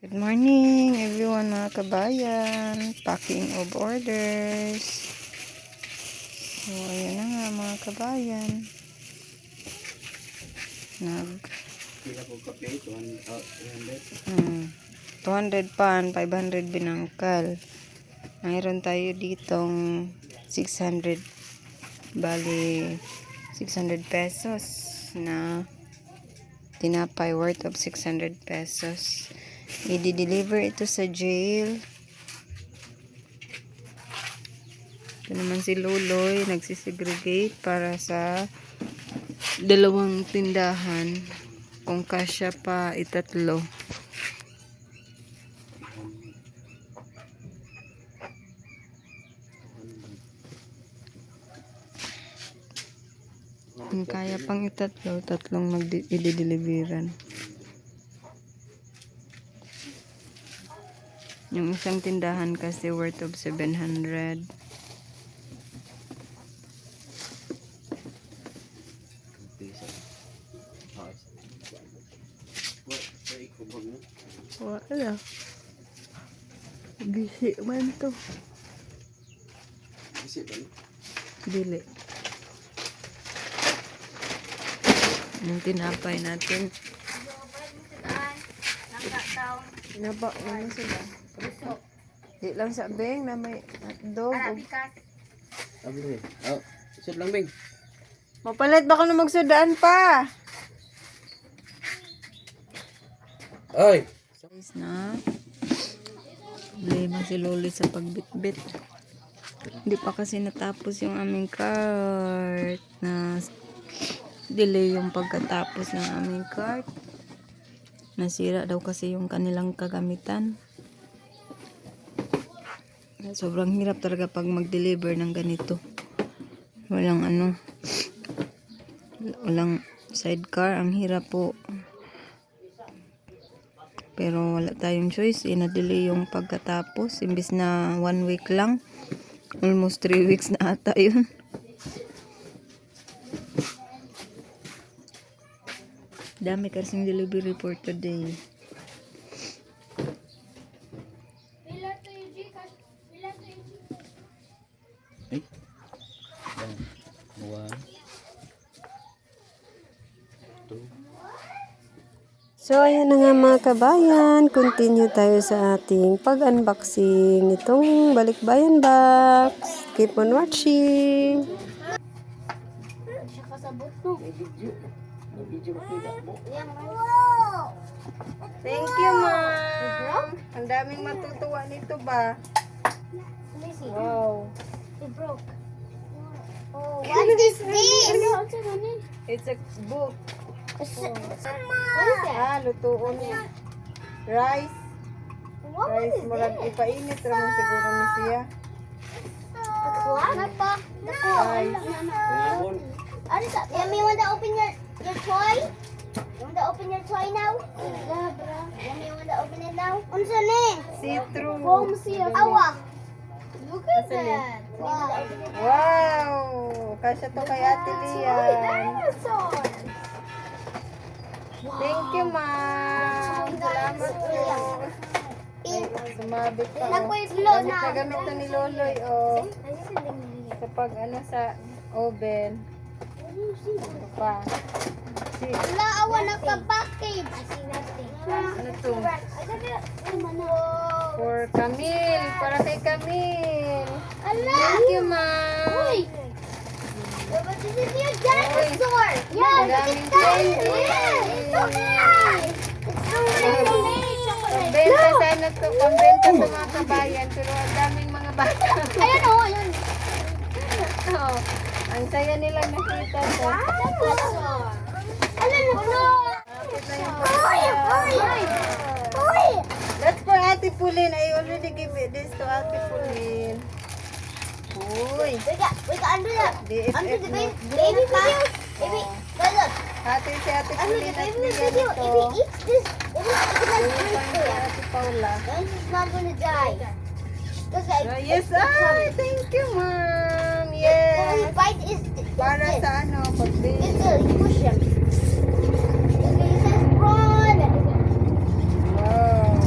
Good morning everyone mga kabayan. Packing of orders. So ayan na nga mga kabayan. Pila po kape, 200 pan, 500 binangkal. Mayroon tayo ditong 600, bali 600 pesos na tinapay worth of 600 pesos. I-deliver ito sa jail. Ito naman si Loloy nagsisegregate para sa dalawang tindahan. Kung kasya pa itatlo. Kung kaya pang itatlo, tatlong i-deliveran. Yung isang tindahan kasi worth of 700. Wala. Gisi man to. Gisi ba? Dili. Yung tinapay natin. Pinaba naman sila. Di lang sa beng na may hotdog. Sabi rin. Oh, isod lang, Bing. Mapalit baka na magsudaan pa. Oy! Guys na. Problema si Loli sa pagbitbit. Hindi pa kasi natapos yung aming cart. Na delay yung pagkatapos ng aming cart. Nasira daw kasi yung kanilang kagamitan. Sobrang hirap talaga pag mag-deliver ng ganito. Walang sidecar. Ang hirap po. Pero wala tayong choice. Na-delay yung pagkatapos. Imbis na 1 week lang. Almost 3 weeks na ata yun. Dami kasing delivery for today. Ay. One. Two. So, ayan na nga mga kabayan. Continue tayo sa ating pag-unboxing nitong Balikbayan Box. Keep on watching. Thank you, ma'am. Ang daming matutuwa nito ba? Wow. It broke. Oh, what is this? It's a book. What is that? Lutuon niya. Rice. What Rice is mo lang this? ipainit naman siguro ni siya. The clock? The clock. What is that? Yummy, you want to open your toy? You want to open your toy now? Yummy, you want to open it now? Unsa ni? See-through. Foam seal. Awa. Look at that. Wow. Wow! Kasya to kay Ate Lian. Dinosaur. Thank you, ma'am. Salamat po. Sumabit pa. Nagpa-blow na. Gamit na ni Loloy, oh. Sa pag, sa oven. Ito pa. Wala, awa nagpa-package. Ano to? For Camille. Para kay Camille. Thank you, ma'am. Uy! This is your dinosaur! Yeah, look at Daming that! candy. Yeah, it's so nice! It's so nice! Chocolate! Pambenta sana to. Pambenta sa mga kabayan. Pero ang daming mga bata. Ayan o, ayan! Oh, ang saya nilang nakita to. Dinosaur! Alam na po! Kapit na yung Uy! Uy! Uy! That's for Ate Pauline. I already give this to Ate Pauline. Uy. We got under the DFF baby notebook. video. Baby, look. Ate si Ate Under Pauline the at baby Lian video, if ito. he eats this, it is Yung not pang si Ate Paula. then he's not gonna die. Because Yes, thank you, ma'am. When he Yes. bites is Para this. sa pag-bake. It's good. You push him. Okay, he says run. Wow.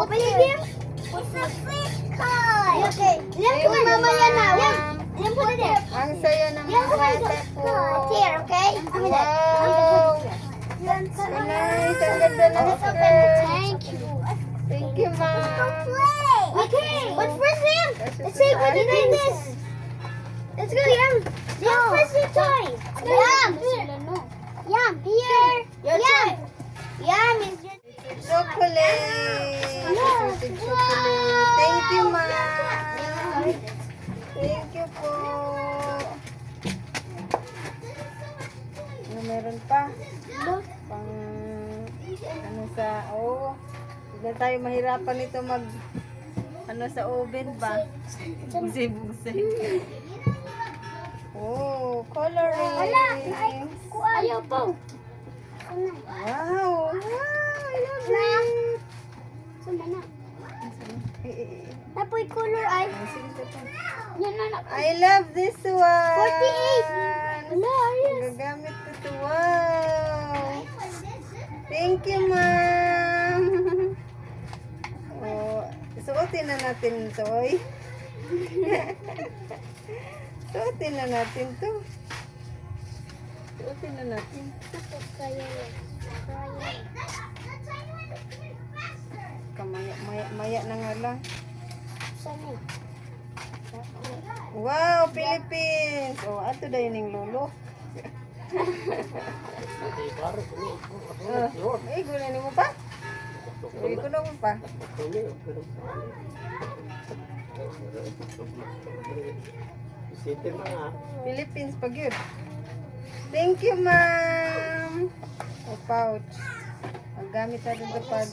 Open it here. It's a fish toy. Okay. Liam, put mama yan now. Liam, put it there. Ang saya ng Liam, put bata it po. here, okay? Give me that. Wow! Nice. Nice. Ang ganda ng Let's open skirt. the tank. Thank you, Let's go ma'am. play. Okay. What's first, Liam? Let's see what you do this. Let's go, Liam. Liam, first your toy. Liam. Liam, here. Liam. Liam is your... Chocolate. Yes. Chocolate. Thank you, ma'am. Thank you po. Ano meron pa? Pang ano sa hindi tayo mahirapan nito mag ano sa oven ba? Bugsay-bugsay. Coloring. Ayaw po. Wow. Wow, I love it. Sumana. Eh. Tapoy color ay. Sige, sige. Yan na. I love this one. 48. Ano, ayos. Gagamit ko ito. Wow. Thank you, ma'am. Suotin na natin ito, oy. Suotin na natin to. Suotin na natin. Maya na nga lang. Wow, Philippines! Ato dahil ning lolo. Gunin mo pa? Gunin ko na mo pa. Philippines pag yun. Thank you, ma'am. Pouch. Maggamit natin ito pag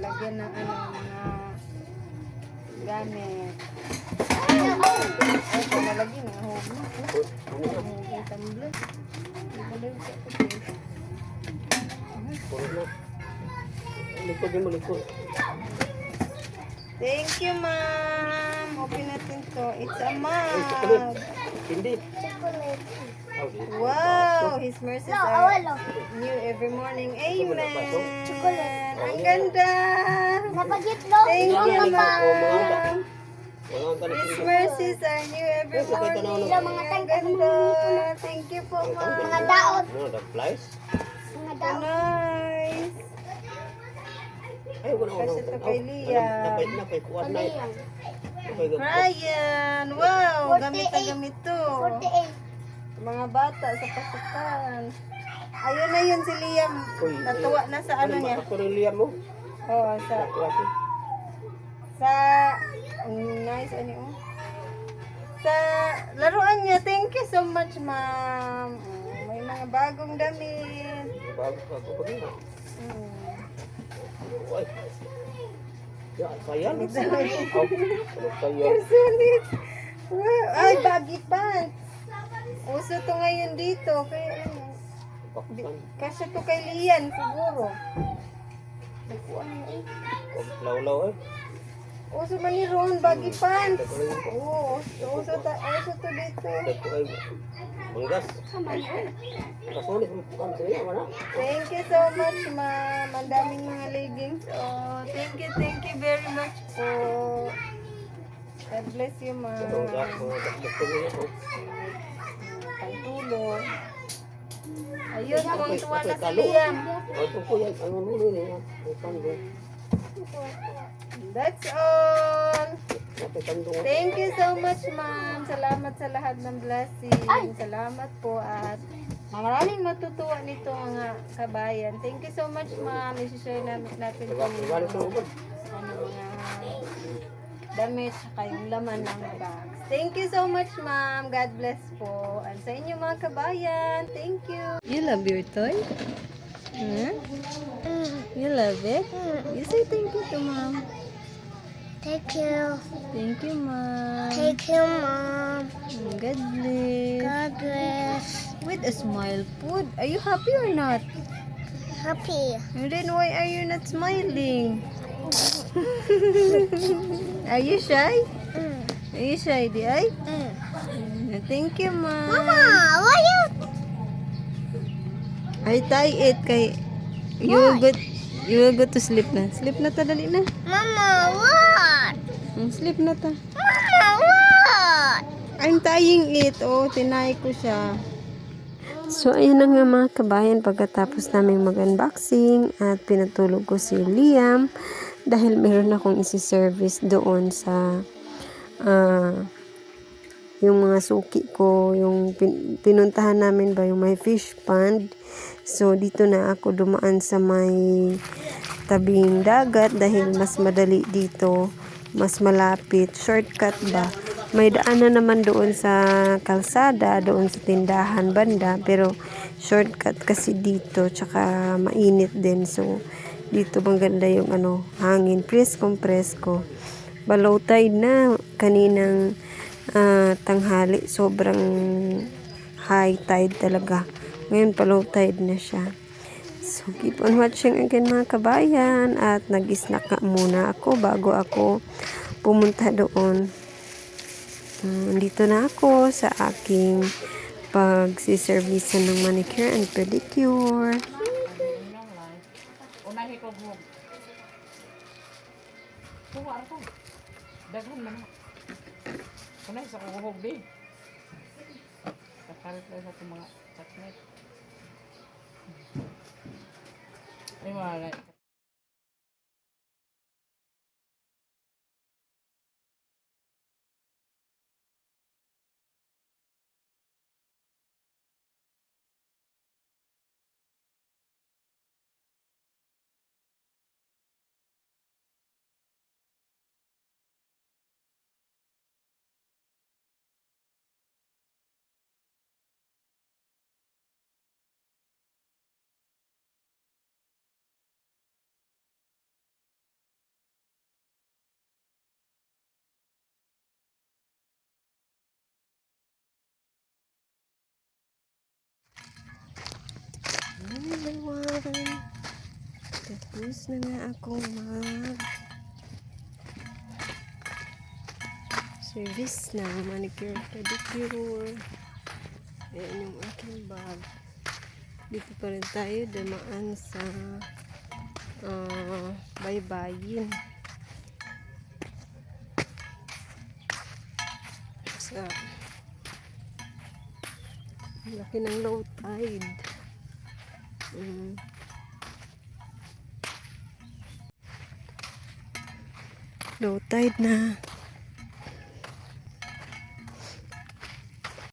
lagyan ng mga gamit. Ay, panalagi na. Ang tumbler. Thank you, ma'am. Open natin to. It's a mug. Hindi. Wow, His mercies are new every morning. Amen. Ang ganda. Thank you, ma'am. His mercies are new every morning. Ang ganda. Thank you po, ma'am. Mga daot. Flies? Mga daot. Nice. Ay, wala. Kasi ito kay Liam. Napay-kuwan na ito. Ryan. Wow, gamit na gamit to. 48. Mga bata sa pasukan. Ayun na yun si Liam. Natuwa na sa ano niya. Ako rin Liam mo. Oo, sa nice ano oh. Sa laruan niya. Thank you so much, ma'am. May mga bagong damit. Bago ako pag ina. Ay. Ya, sayang. Sayang. Sulit. Wow. Ay, baggy pants. Uso to ngayon dito. Kaya ano. Kasi to kay Lian siguro. Law-law eh. Uso man ni Ron, baggy pants. Oo, uso to dito. Manggas. Kasulit mo kami sa iya, mana? Thank you so much, ma'am. Ang daming mga leggings. Thank you very much po. God bless you, ma'am. Pantulong. Ayun, tuwang-tuwa na si Liam. Ito po yan, ang mulo niya. Ang pandong. That's all. Pandong. Thank you so much, ma'am. Salamat sa lahat ng blessing. Salamat po at maraming matutuwa nito mga kabayan. Thank you so much, ma'am. I-share natin kung mga damit at yung laman ng box. Thank you so much, ma'am. God bless po. And sa inyo mga kabayan, thank you. You love your toy? Huh? You love it? You say thank you to ma'am. Thank you. Thank you, ma'am. Thank you, Mom. God bless. God bless. With a smile, food. Are you happy or not? Happy. And then why are you not smiling? Are you shy? Are you shy, di ay? Thank you, ma'am. Mama, why you? I tie it kay you good. You will go to sleep na. Sleep na ta, dali na. Mama, what? Sleep na ta. Mama, what? I'm tying it. Oh, tinay ko siya. So, ayun na nga mga kabayan, pagkatapos namin mag-unboxing at pinatulog ko si Liam dahil meron akong isi-service doon sa yung mga suki ko, yung pinuntahan namin ba yung may fish pond. So, dito na ako dumaan sa may tabing dagat dahil mas madali dito, mas malapit, shortcut ba. May daanan naman doon sa kalsada, doon sa tindahan banda, pero shortcut kasi dito, tsaka mainit din. So, dito maganda yung hangin, presko. Low tide na kaninang tanghali, sobrang high tide talaga. Ngayon pa low tide na siya. So, keep on watching again mga kabayan, at nag-snack muna ako bago ako pumunta doon. Dito na ako sa aking pagsiservisan ng manicure and pedicure. Daghan man. Kunay sa kuhog di. Kakarit lang sa mga chocolate. Ay wala. Tapos na nga akong service na manicure pedicure. Ayan yung aking bag. Dito pa rin tayo dumaan sa baybayin sa laki ng low tide. Low tide na.